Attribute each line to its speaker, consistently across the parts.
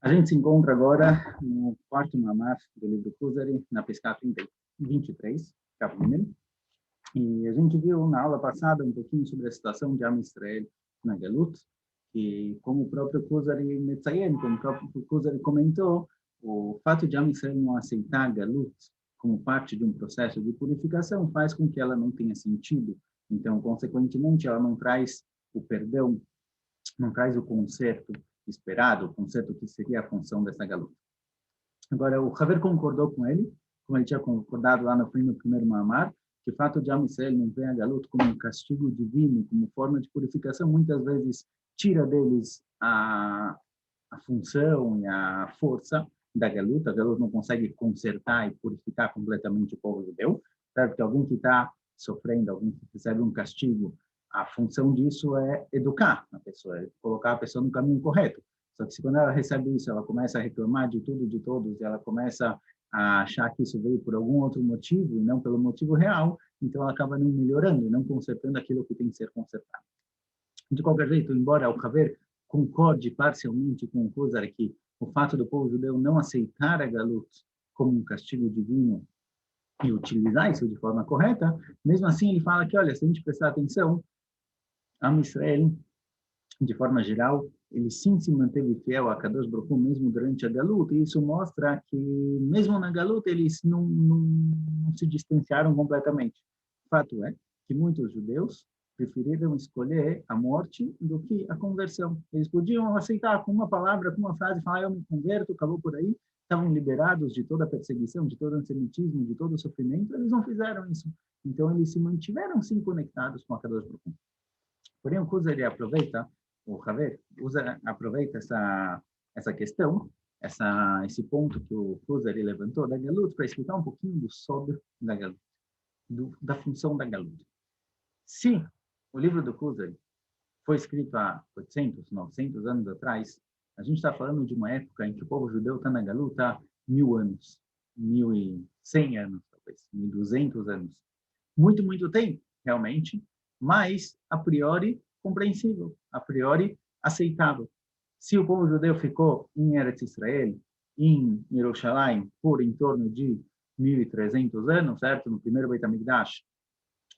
Speaker 1: A gente se encontra agora no quarto mamar do livro Kuzari, na Pesca 23, capítulo. E a gente viu na aula passada um pouquinho sobre a situação de Am Israel na Galut, e como o próprio Kuzari Metzayen, como o próprio Kuzari comentou, o fato de Am Israel não aceitar a Galut como parte de um processo de purificação faz com que ela não tenha sentido. Então, consequentemente, ela não traz o perdão, não traz o conserto esperado, o conserto que seria a função dessa Galut. Agora, o Haver concordou com ele, como ele tinha concordado lá no fim do primeiro Mamar, que o fato de Am Israel não ver a Galut como um castigo divino, como forma de purificação, muitas vezes tira deles a função e a força da Galut. A Galut não consegue consertar e purificar completamente o povo judeu, certo? Que alguém que está sofrendo, alguém que recebe um castigo, a função disso é educar a pessoa, é colocar a pessoa no caminho correto. Só que se quando ela recebe isso, ela começa a reclamar de tudo e de todos, e ela começa a achar que isso veio por algum outro motivo, e não pelo motivo real, então ela acaba não melhorando, não consertando aquilo que tem que ser consertado. De qualquer jeito, embora o Haver concorde parcialmente com o Kuzari que o fato do povo judeu não aceitar a Galut como um castigo divino e utilizar isso de forma correta, mesmo assim ele fala que, olha, se a gente prestar atenção, Am Israel, de forma geral, ele sim se manteve fiel a Kadosh Baruch Hu mesmo durante a Galut, e isso mostra que mesmo na Galut eles não se distanciaram completamente. O fato é que muitos judeus preferiram escolher a morte do que a conversão. Eles podiam aceitar com uma palavra, com uma frase, falar, eu me converto, acabou por aí, estavam liberados de toda a perseguição, de todo o antissemitismo, de todo o sofrimento, eles não fizeram isso. Então eles se mantiveram sim conectados com a Kadosh Baruch Hu. Porém, o Kuzari aproveita, o Haver aproveita essa questão, esse ponto que o Kuzari levantou da Galut, para explicar um pouquinho do Sod da Galut, da função da Galut. Se o livro do Kuzari foi escrito há 800, 900 anos atrás, a gente está falando de uma época em que o povo judeu está na Galut há 1000 anos, 1100 anos, talvez, 1200 anos. Muito, muito tempo, realmente, mas, a priori, compreensível, a priori, aceitável. Se o povo judeu ficou em Eretz Israel, em Jerusalém, por em torno de 1300 anos, certo? No primeiro Beit HaMikdash,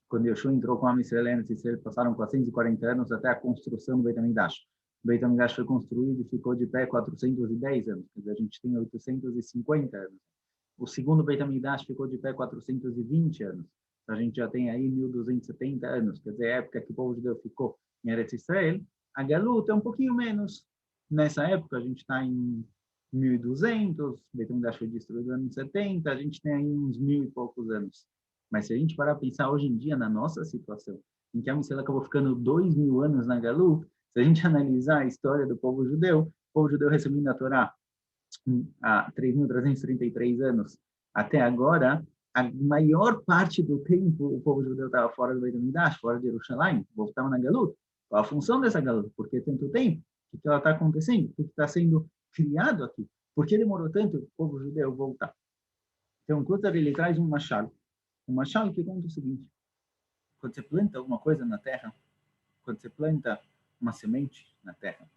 Speaker 1: quando Yoshua entrou com a Israel em Eretz Israel, passaram 440 anos até a construção do Beit HaMikdash. O Beit HaMikdash foi construído e ficou de pé 410 anos, quer dizer, a gente tem 850 anos. O segundo Beit HaMikdash ficou de pé 420 anos. A gente já tem aí 1270 anos, quer dizer, a época que o povo judeu ficou em Eretz Israel. A Galut é um pouquinho menos. Nessa época, a gente está em 1200, o Beit HaMikdash foi destruído nos anos 70, a gente tem aí uns 1000 e poucos anos. Mas se a gente parar a pensar hoje em dia, na nossa situação, em que a Israel acabou ficando 2000 anos na Galut, se a gente analisar a história do povo judeu recebendo a Torá há 3.333 anos até agora, a maior parte do tempo o povo judeu estava fora do Beit HaMikdash, fora de Jerusalém, voltava na Galut. Qual a função dessa Galut? Por que tanto tempo? O que ela está acontecendo? O que está sendo criado aqui? Por que demorou tanto o povo judeu voltar? Então, o Kuzari, ele traz um machado que conta o seguinte: quando você planta alguma coisa na terra, quando você planta uma semente na terra,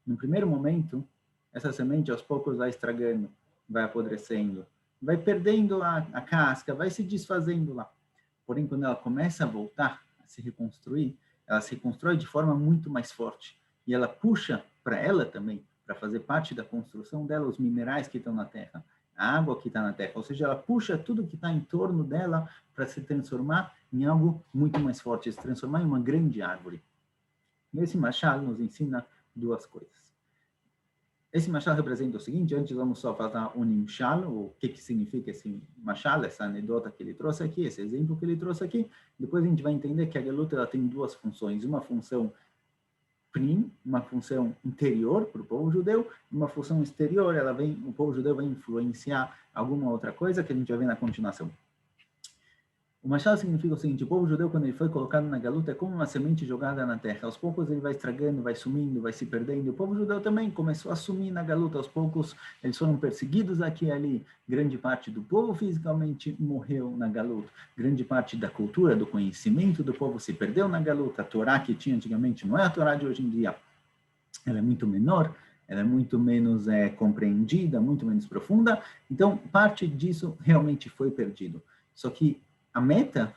Speaker 1: no primeiro momento, essa semente aos poucos vai estragando, vai apodrecendo, vai perdendo a casca, vai se desfazendo lá. Porém, quando ela começa a voltar, a se reconstruir, ela se reconstrói de forma muito mais forte. E ela puxa para ela também, para fazer parte da construção dela, os minerais que estão na terra, a água que está na terra. Ou seja, ela puxa tudo que está em torno dela para se transformar em algo muito mais forte, se transformar em uma grande árvore. E esse machado nos ensina duas coisas. Esse machal representa o seguinte: antes vamos só fazer um nimshal, o que significa esse machal, essa anedota que ele trouxe aqui, esse exemplo que ele trouxe aqui. Depois a gente vai entender que a Galut ela tem duas funções: uma função prim, uma função interior para o povo judeu, e uma função exterior, o povo judeu vai influenciar alguma outra coisa que a gente vai ver na continuação. O machal significa o seguinte: o povo judeu, quando ele foi colocado na Galut, é como uma semente jogada na terra. Aos poucos ele vai estragando, vai sumindo, vai se perdendo. O povo judeu também começou a sumir na Galut. Aos poucos eles foram perseguidos aqui e ali. Grande parte do povo fisicamente morreu na Galut. Grande parte da cultura, do conhecimento do povo se perdeu na Galut. A Torá que tinha antigamente não é a Torá de hoje em dia. Ela é muito menor. ela é muito menos compreendida, muito menos profunda. Então, parte disso realmente foi perdido. Só que a meta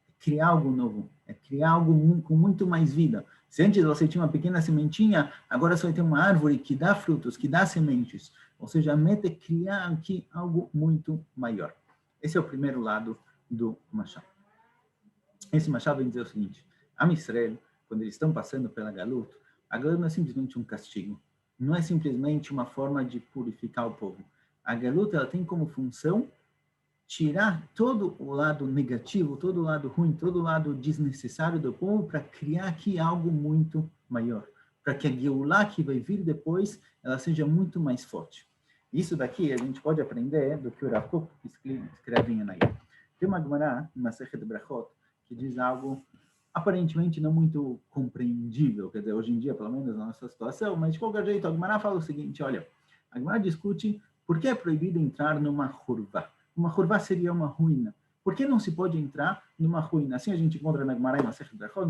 Speaker 1: é criar algo novo, é criar algo com muito mais vida. Se antes você tinha uma pequena sementinha, agora você vai ter uma árvore que dá frutos, que dá sementes. Ou seja, a meta é criar aqui algo muito maior. Esse é o primeiro lado do Machal. Esse Machal vem dizer o seguinte: Am Israel, quando eles estão passando pela Galut, a Galut não é simplesmente um castigo, não é simplesmente uma forma de purificar o povo. A Galut, ela tem como função tirar todo o lado negativo, todo o lado ruim, todo o lado desnecessário do povo para criar aqui algo muito maior, para que a Geulah que vai vir depois, ela seja muito mais forte. Isso daqui a gente pode aprender do que o Rav Kook escreve em Anayah. Tem uma Gemara, uma Masechet Brachot, que diz algo aparentemente não muito compreendível, quer dizer, hoje em dia, pelo menos na nossa situação, mas de qualquer jeito, a Gemara fala o seguinte: olha, a Gemara discute por que é proibido entrar numa hurvá. Uma hurvá seria uma ruína. Por que não se pode entrar numa ruína? Assim a gente encontra na Gemara e Masechet Brachot,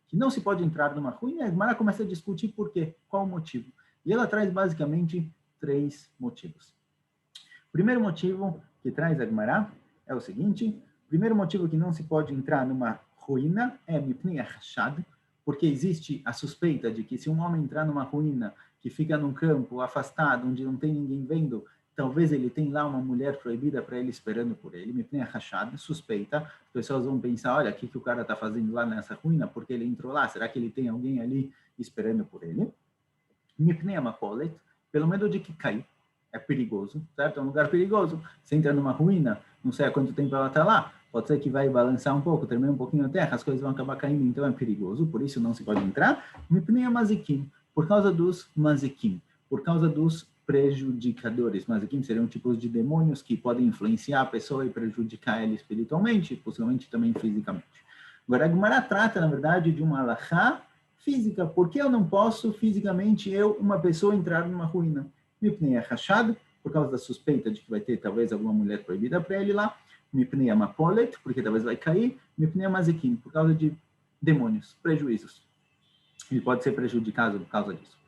Speaker 1: que não se pode entrar numa ruína, a Gemara começa a discutir por quê, qual o motivo. E ela traz basicamente 3 motivos. O primeiro motivo que traz a Gemara é o seguinte: o primeiro motivo que não se pode entrar numa ruína é mipnei hashad, porque existe a suspeita de que se um homem entrar numa ruína que fica num campo afastado, onde não tem ninguém vendo, talvez ele tenha lá uma mulher proibida para ele esperando por ele. Mipnei hashad, suspeita. As pessoas vão pensar: olha, o que o cara está fazendo lá nessa ruína? Porque ele entrou lá? Será que ele tem alguém ali esperando por ele? Mipnei amapolet, pelo medo de que cai. É perigoso, certo? É um lugar perigoso. Você entra numa ruína, não sei há quanto tempo ela está lá, pode ser que vai balançar um pouco, tremer um pouquinho a terra, as coisas vão acabar caindo, então é perigoso, por isso não se pode entrar. Mipnei mazikim, por causa dos mazikim, por causa dos prejudicadores. Mazikim seriam tipos de demônios que podem influenciar a pessoa e prejudicar ela espiritualmente, possivelmente também fisicamente. Agora, a Gemara trata, na verdade, de uma alahá física. Por que eu não posso, fisicamente, uma pessoa, entrar numa ruína? Mipnei hashad, por causa da suspeita de que vai ter talvez alguma mulher proibida para ele lá. Mipnei amapolet, porque talvez vai cair. Mipnei mazikim, por causa de demônios, prejuízos. Ele pode ser prejudicado por causa disso.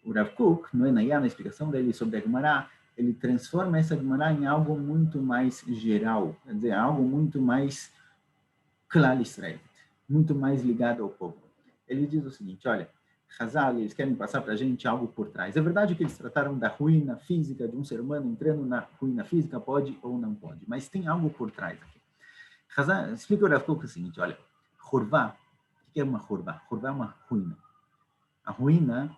Speaker 1: O Rav Kook, no Enayah, na explicação dele sobre a Gemara, ele transforma essa Gemara em algo muito mais geral, quer dizer, algo muito mais Klal Israel, muito mais ligado ao povo. Ele diz o seguinte: olha, Hazal, eles querem passar para a gente algo por trás. É verdade que eles trataram da ruína física de um ser humano entrando na ruína física, pode ou não pode, mas tem algo por trás aqui. Hazal explica o Rav Kook o seguinte: olha, Hurvá, o que é uma Hurvá? Hurvá é uma ruína. A ruína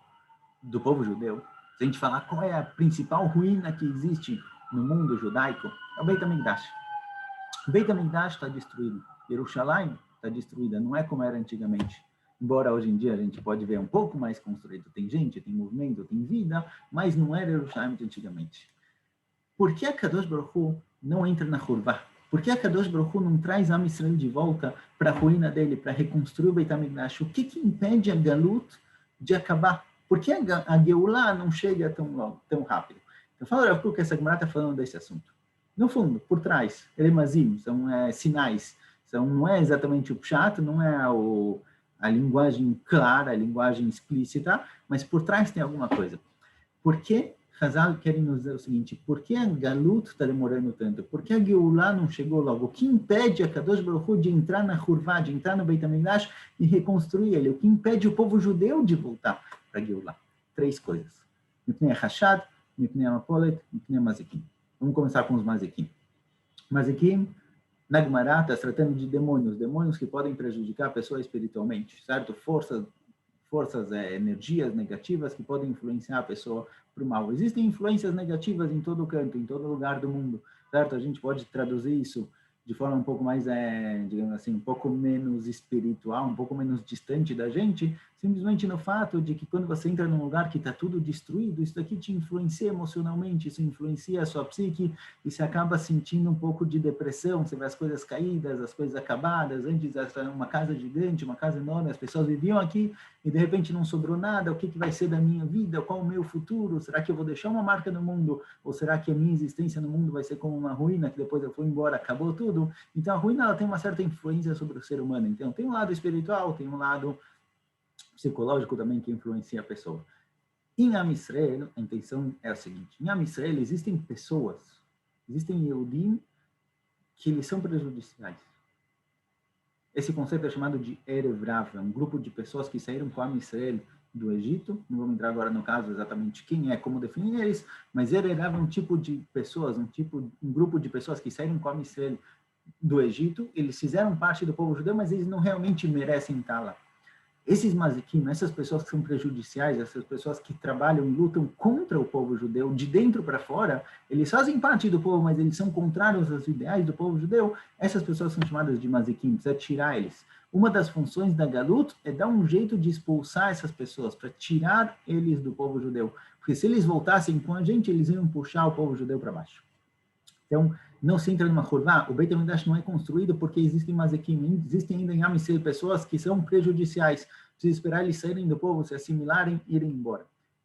Speaker 1: do povo judeu, se a gente falar qual é a principal ruína que existe no mundo judaico, é o Beit HaMikdash. O Beit HaMikdash está destruído. Jerusalém está destruída, não é como era antigamente. Embora hoje em dia a gente pode ver um pouco mais construído. Tem gente, tem movimento, tem vida, mas não era Jerusalém de antigamente. Por que a Kadosh Baruch Hu não entra na Hurvá? Por que a Kadosh Baruch Hu não traz Am Israel de volta para a ruína dele, para reconstruir o Beit HaMikdash? O que impede a Galut de acabar? Por que a Geulah não chega tão rápido? Eu falo que essa Gemara está falando desse assunto. No fundo, por trás, elemazim, são sinais. Não é exatamente o pshat, não é a linguagem clara, a linguagem explícita, mas por trás tem alguma coisa. Por que Hazal querem nos dizer o seguinte: por que a Galut está demorando tanto? Por que a Geulah não chegou logo? O que impede a Kadosh Baruch Hu de entrar na Hurvá, de entrar no Beit HaMikdash e reconstruir ele? O que impede o povo judeu de voltar para a Geulah? 3 coisas: Mipnei Hashad, Mipnei Amapolet, Mipnei Mazikim. Vamos começar com os Mazikim. Mazikim, na Gemara, está tratando de demônios que podem prejudicar a pessoa espiritualmente, certo? Forças, energias negativas que podem influenciar a pessoa para o mal. Existem influências negativas em todo canto, em todo lugar do mundo, certo? A gente pode traduzir isso de forma um pouco mais, digamos assim, um pouco menos espiritual, um pouco menos distante da gente, simplesmente no fato de que quando você entra num lugar que está tudo destruído, isso daqui te influencia emocionalmente, isso influencia a sua psique, e você acaba sentindo um pouco de depressão, você vê as coisas caídas, as coisas acabadas. Antes era uma casa gigante, uma casa enorme, as pessoas viviam aqui e de repente não sobrou nada. O que vai ser da minha vida? Qual o meu futuro? Será que eu vou deixar uma marca no mundo? Ou será que a minha existência no mundo vai ser como uma ruína, que depois eu fui embora, acabou tudo? Então a ruína, ela tem uma certa influência sobre o ser humano. Então tem um lado espiritual, tem um lado psicológico também que influencia a pessoa. Em Am Israel, a intenção é a seguinte: em Am Israel existem pessoas, existem Yehudim que eles são prejudiciais. Esse conceito é chamado de Erev Rav, um grupo de pessoas que saíram com Am Israel do Egito. Não vamos entrar agora no caso exatamente quem é, como definir eles, mas Erev Rav é um tipo de pessoas, um grupo de pessoas que saíram com Am Israel do Egito. Eles fizeram parte do povo judeu, mas eles não realmente merecem estar lá. Esses mazikim, essas pessoas que são prejudiciais, essas pessoas que trabalham e lutam contra o povo judeu, de dentro para fora, eles fazem parte do povo, mas eles são contrários aos ideais do povo judeu, essas pessoas são chamadas de mazikim, precisa tirar eles. Uma das funções da Galut é dar um jeito de expulsar essas pessoas, para tirar eles do povo judeu. Porque se eles voltassem com a gente, eles iam puxar o povo judeu para baixo. Então, não se entra numa curva, o Beit HaMikdash não é construído porque existem mazequim, existem ainda em Am Yisrael pessoas que são prejudiciais. Precisa esperar eles saírem do povo, se assimilarem e irem embora.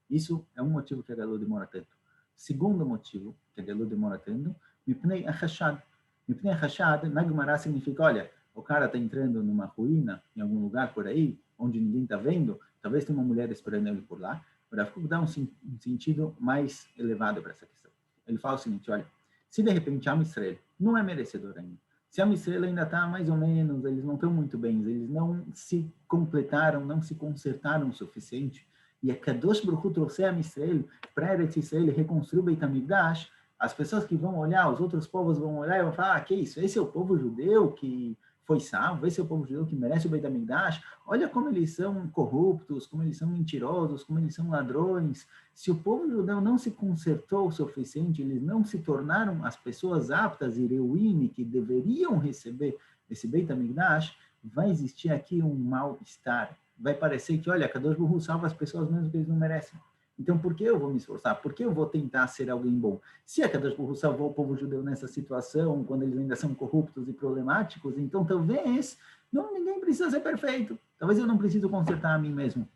Speaker 1: Isso é um motivo que a Galut demora tanto. Segundo motivo que a Galut demora tanto, Mipnei Achashad. Mipnei Achashad, na Gemara significa, olha, o cara está entrando numa ruína, em algum lugar por aí, onde ninguém está vendo, talvez tenha uma mulher esperando ele por lá. O Rav Kook dá um sentido mais elevado para essa questão. Ele fala o seguinte, olha, se de repente Am Yisrael não é merecedor ainda, se Am Yisrael ainda está mais ou menos, eles não estão muito bem, eles não se completaram, não se consertaram o suficiente, e a Kadosh Baruch Hu trouxe Am Yisrael para Eretz Yisrael e reconstruiu o Beit HaMikdash, as pessoas que vão olhar, os outros povos vão olhar e vão falar, que isso, esse é o povo judeu que foi salvo, esse é o povo judeu que merece o Beit HaMikdash, olha como eles são corruptos, como eles são mentirosos, como eles são ladrões. Se o povo judeu não se consertou o suficiente, eles não se tornaram as pessoas aptas e reuim que deveriam receber esse Beit HaMikdash, vai existir aqui um mal-estar. Vai parecer que, olha, Kadosh Baruch Hu salva as pessoas mesmo que eles não merecem. Então, por que eu vou me esforçar? Por que eu vou tentar ser alguém bom? Se a Kadosh Baruch Hu salvou o povo judeu nessa situação, quando eles ainda são corruptos e problemáticos, então talvez ninguém precisa ser perfeito. Talvez eu não preciso consertar a mim mesmo.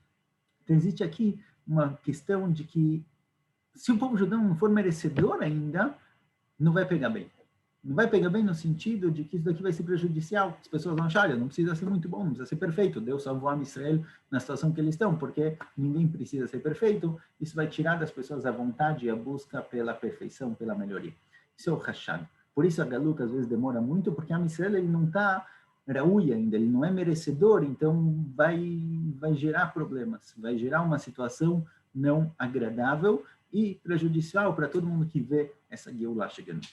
Speaker 1: Então, existe aqui uma questão de que se o povo judeu não for merecedor ainda, não vai pegar bem. Não vai pegar bem no sentido de que isso daqui vai ser prejudicial. As pessoas vão achar, olha, não precisa ser muito bom, não precisa ser perfeito. Deus salvou a Israel na situação que eles estão, porque ninguém precisa ser perfeito. Isso vai tirar das pessoas a vontade e a busca pela perfeição, pela melhoria. Isso é o Hashad. Por isso a Galut às vezes demora muito, porque a Israel ele não está raui ainda, ele não é merecedor, então vai gerar problemas, vai gerar uma situação não agradável e prejudicial para todo mundo que vê essa Geulah chegando.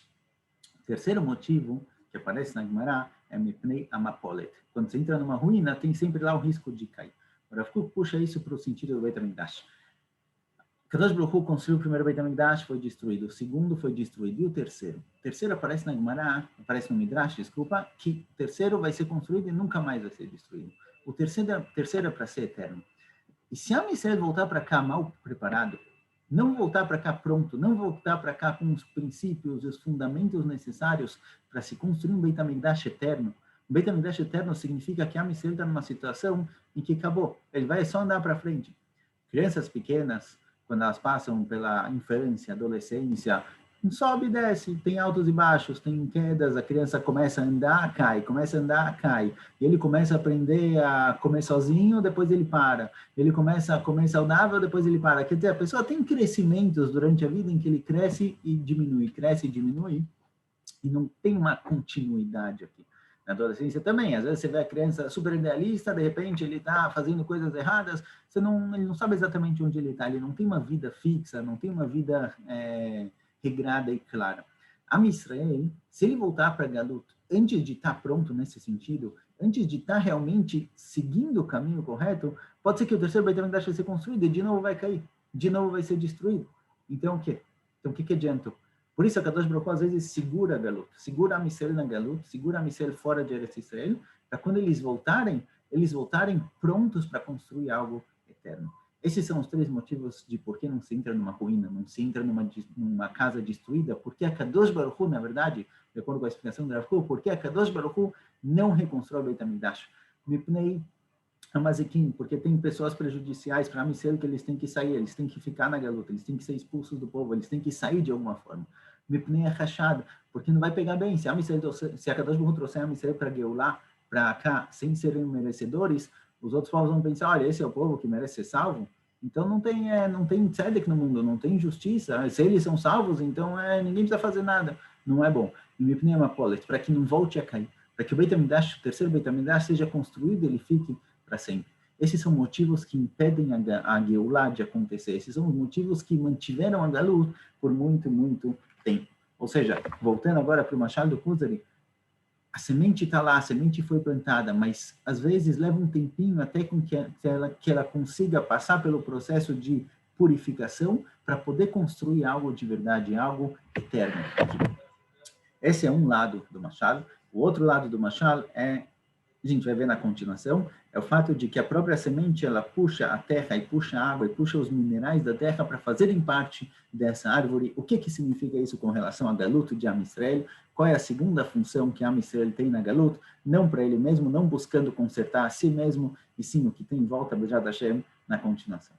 Speaker 1: Terceiro motivo que aparece na Gemara é Mipnei Amapolet. Quando você entra numa ruína, tem sempre lá o risco de cair. O Rav Kook puxa isso para o sentido do Beit HaMikdash. Kadosh Baruch Hu construiu o primeiro Beit HaMikdash, foi destruído. O segundo foi destruído. E o terceiro? O terceiro aparece na Gemara, aparece no Midrash, desculpa, que o terceiro vai ser construído e nunca mais vai ser destruído. O terceiro é para ser eterno. E se a Israel voltar para cá mal preparado, não voltar para cá pronto, não voltar para cá com os princípios e os fundamentos necessários para se construir um Beit HaMikdash eterno. Um Beit HaMikdash eterno significa que a Israel está numa situação em que acabou. Ele vai só andar para frente. Crianças pequenas, quando elas passam pela infância, adolescência, sobe e desce, tem altos e baixos, tem quedas, a criança começa a andar, cai, começa a andar, cai. E ele começa a aprender a comer sozinho, depois ele para. Ele começa a comer saudável, depois ele para. Quer dizer, a pessoa tem crescimentos durante a vida em que ele cresce e diminui, e não tem uma continuidade aqui. Na adolescência também, às vezes você vê a criança super idealista, de repente ele está fazendo coisas erradas, ele não sabe exatamente onde ele está, ele não tem uma vida fixa, não tem uma vida regrada e clara. Am Israel, se ele voltar para Galut, antes de estar pronto nesse sentido, antes de estar realmente seguindo o caminho correto, pode ser que o terceiro Beit HaMikdash vai ser construído e de novo vai cair, de novo vai ser destruído. Então o quê? Então o que adianta? Por isso a Kadosh Baruch Hu às vezes segura a Galut, segura a Israel na Galut, segura a Israel fora de Eretz Israel, para quando eles voltarem prontos para construir algo eterno. Esses são os três motivos de por que não se entra numa ruína, não se entra numa casa destruída, porque a Kadosh Baruch Hu, na verdade, de acordo com a explicação do Rav Kook, porque a Kadosh Baruch Hu não reconstrói o Beit HaMikdash. Mipnei Amazekim, porque tem pessoas prejudiciais para a Israel que eles têm que sair, eles têm que ficar na Galuta, eles têm que ser expulsos do povo, eles têm que sair de alguma forma. Mipnei Achashad, porque não vai pegar bem. Se a Kadosh Baruch Hu trouxer a Israel para Geulah, para cá, sem serem merecedores, os outros povos vão pensar, olha, esse é o povo que merece ser salvo. Então não tem tzedek no mundo, não tem justiça. Se eles são salvos, então ninguém precisa fazer nada. Não é bom. E Mipnei Amapolet, para que não volte a cair, para que o Beit HaMikdash, o terceiro Beit HaMikdash, seja construído e ele fique para sempre. Esses são motivos que impedem a Geulah de acontecer. Esses são os motivos que mantiveram a Galut por muito, muito tempo. Ou seja, voltando agora para o Machado do Kuzari, a semente está lá, a semente foi plantada, mas às vezes leva um tempinho até com que ela consiga passar pelo processo de purificação para poder construir algo de verdade, algo eterno. Esse é um lado do Machado. O outro lado do Machado a gente vai ver na continuação, é o fato de que a própria semente, ela puxa a terra e puxa a água e puxa os minerais da terra para fazerem parte dessa árvore. O que significa isso com relação a Galut de Am Israel? Qual é a segunda função que Am Israel tem na Galut? Não para ele mesmo, não buscando consertar a si mesmo, e sim o que tem em volta, Bejat Hashem, na continuação.